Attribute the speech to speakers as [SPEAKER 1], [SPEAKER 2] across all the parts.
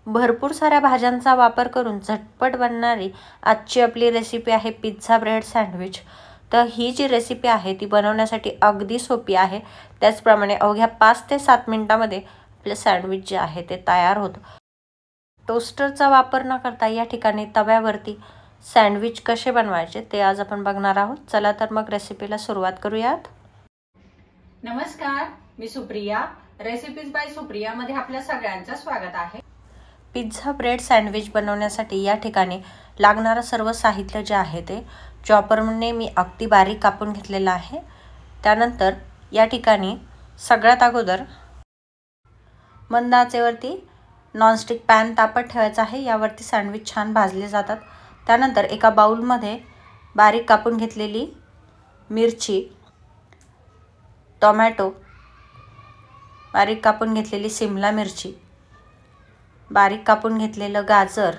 [SPEAKER 1] भरपूर साऱ्या भाज्यांचा वापर करून झटपट बनणारी आजची आपली रेसिपी आहे पिझ्झा ब्रेड सँडविच। तर ही जी रेसिपी आहे ती बनवण्यासाठी अगदी सोपी आहे। त्याचप्रमाणे अवघ्या 5 ते 7 मिनिटांमध्ये आपले सँडविच जे आहे ते तयार होतं। टोस्टरचा वापर न करता या ठिकाणी तव्यावरती सँडविच कसे बनवायचे ते आज आपण बघणार आहोत। चला तर मग रेसिपीला सुरुवात करूयात।
[SPEAKER 2] नमस्कार, मी सुप्रिया, रेसिपीज बाय सुप्रिया मध्ये आपल्या सगळ्यांचं स्वागत आहे।
[SPEAKER 1] पिझ्झा ब्रेड सँडविच बनवण्यासाठी या ठिकाणी लागणारं सर्व साहित्य जे आहे ते चॉपरने मी अगदी बारीक कापून घेतलेलं आहे। त्यानंतर या ठिकाणी सगळ्यात अगोदर मंद आचेवरती नॉनस्टिक पॅन तापत ठेवायचा आहे। यावरती सँडविच छान भाजले जातात। त्यानंतर एका बाउलमध्ये बारीक कापून घेतलेली मिरची, टोमॅटो, बारीक कापून घेतलेली शिमला मिरची, बारीक कापून घेतलेलं गाजर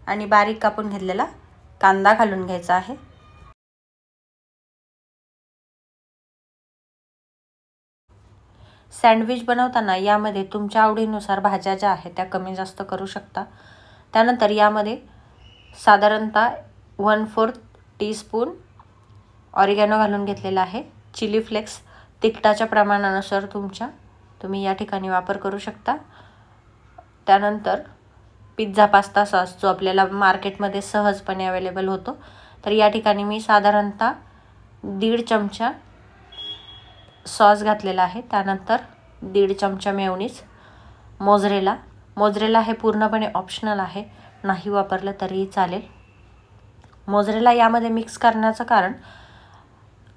[SPEAKER 1] आणि बारीक कापून घेतलेला कांदा घालून घ्यायचा आहे। सँडविच बनवताना यामध्ये तुमच्या आवडीनुसार भाज्या ज्या आहेत त्या कमी जास्त करू शकता। त्यानंतर यामध्ये साधारणतः 1/4 टीस्पून ऑरिगॅनो घालून घेतलेला आहे। चिली फ्लेक्स तिखटाच्या प्रमाणानुसार तुम्ही या ठिकाणी वापर करू शकता। त्यानंतर पिझ्झा पास्ता सॉस जो आपल्याला मार्केटमध्ये सहजपणे अवेलेबल होतो, तर या ठिकाणी मी साधारणतः 1.5 चमचा सॉस घातलेला आहे। त्यानंतर 1.5 चमचा मेयोनीज, मोझरेला हे पूर्णपणे ऑप्शनल आहे, नाही वापरलं तरीही चालेल। मोझरेला यामध्ये मिक्स करण्याचं कारण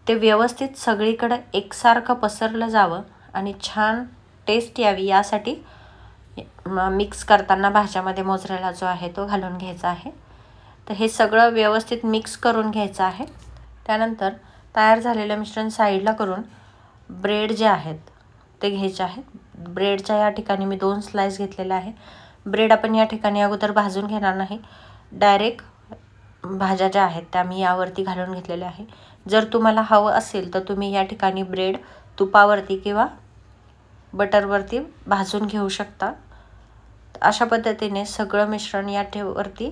[SPEAKER 1] ते व्यवस्थित सगळीकडे एकसारखं पसरलं जावं आणि छान टेस्ट यावी यासाठी मिक्स करताना भाज्यामध्ये मोझरेला जो आहे तो घालून घ्यायचा आहे। तर हे सगळं व्यवस्थित मिक्स करून घ्यायचं आहे। त्यानंतर तयार झालेलं मिश्रण साईडला करून ब्रेड जे आहेत ते घ्यायचे आहेत। ब्रेडच्या या ठिकाणी मी 2 स्लाइस घेतलेले आहे। ब्रेड आपण या ठिकाणी अगोदर भाजून घेणार नाही, डायरेक्ट भाज्या ज्या आहेत त्या मी यावरती घालून घेतलेल्या आहे। जर तुम्हाला हवं असेल तर तुम्ही या ठिकाणी ब्रेड तुपावरती किंवा बटरवरती भाजून घेऊ शकता। अशा पद्धतीने सगळं मिश्रण यावरती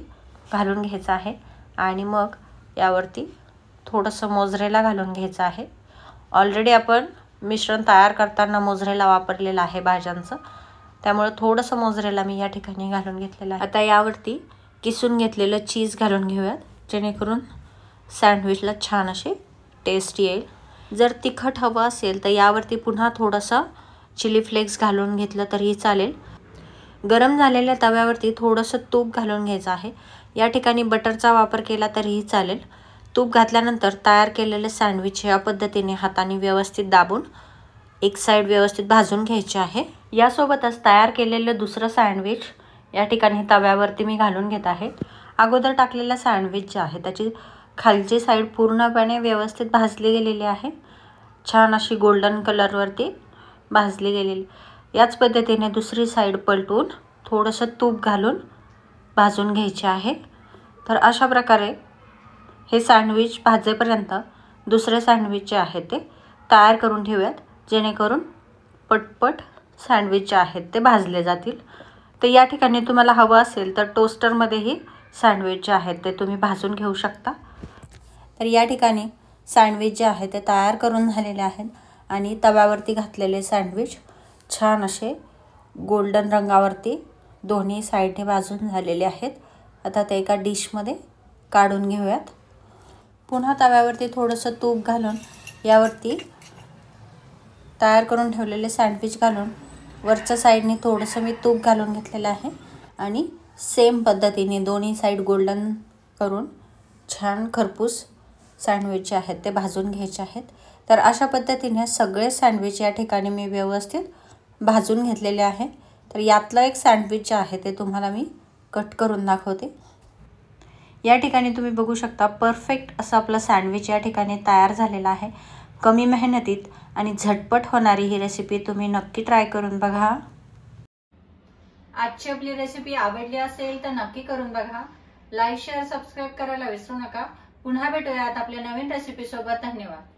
[SPEAKER 1] घालून घ्यायचं आहे आणि मग यावरती थोडंसं मोझरेला घालून घ्यायचं आहे। ऑलरेडी आपण मिश्रण तयार करताना मोझरेला वापरलेला आहे भाज्यांचं, त्यामुळे थोडंसं मोझरेला मी या ठिकाणी घालून घेतलेलं आहे। आता यावरती किसून घेतलेलं चीज घालून घेऊयात, जेणेकरून सँडविचला छान अशी टेस्ट येईल। जर तिखट हवं असेल तर यावरती पुन्हा थोडंसं चिली फ्लेक्स घालून घेतलं तरीही चालेल। गरम झालेल्या तव्यावरती थोडंसं तूप घालून घ्यायचं आहे। या ठिकाणी बटरचा वापर केला तरीही चालेल। तूप घातल्यानंतर तयार केलेले सँडविच या पद्धतीने हाताने व्यवस्थित दाबून एक साईड व्यवस्थित भाजून घ्यायचे आहे। यासोबतच तयार केलेलं दुसरं सँडविच या ठिकाणी तव्यावरती मी घालून घेत आहे। अगोदर टाकलेला सँडविच जे आहे त्याची खालची साईड पूर्णपणे व्यवस्थित भाजली गेलेली आहे, छान अशी गोल्डन कलरवरती भाजली गेलेली। याच पद्धतीने दुसरी साईड पलटून थोडंसं तूप घालून भाजून घ्यायचे आहे। तर अशा प्रकारे हे सँडविच भाजेपर्यंत दुसरे सँडविच जे आहे ते तयार करून ठेवूयात, जेणेकरून पटपट सँडविच जे आहेत ते भाजले जातील। तर या ठिकाणी तुम्हाला हवं असेल तर टोस्टरमध्येही सँडविच जे आहेत ते तुम्ही भाजून घेऊ शकता। तर या ठिकाणी सँडविच जे आहे ते तयार करून झालेले आहेत आणि तव्यावरती घातलेले सँडविच छान असे गोल्डन रंगावरती दोन्ही साईडने भाजून झालेले आहेत। आता ते एका डिशमध्ये काढून घेऊयात। पुन्हा तव्यावरती थोडंसं तूप घालून यावरती तयार करून ठेवलेले सँडविच घालून वरच्या साईडने थोडंसं मी तूप घालून घेतलेलं आहे आणि सेम पद्धतीने दोन्ही साईड गोल्डन करून छान खरपूस सँडविच जे आहेत ते भाजून घ्यायचे आहेत। तर अशा पद्धतीने सगळे सँडविच या ठिकाणी मी व्यवस्थित भाजून घेतलेले आहे। तर यातलं एक सँडविच जे आहे ते तुम्हाला मी कट करून दाखवते। या ठिकाणी तुम्ही बघू शकता परफेक्ट असं आपलं सँडविच या ठिकाणी तयार झालेलं आहे। कमी मेहनतीत आणि झटपट होणारी ही रेसिपी तुम्ही नक्की ट्राय करून बघा।
[SPEAKER 2] आजची आपली रेसिपी आवडली असेल तर नक्की करून बघा। लाईक, शेअर, सबस्क्राईब करायला विसरू नका। पुन्हा भेटूयात आपल्या नवीन रेसिपी सोबत। धन्यवाद।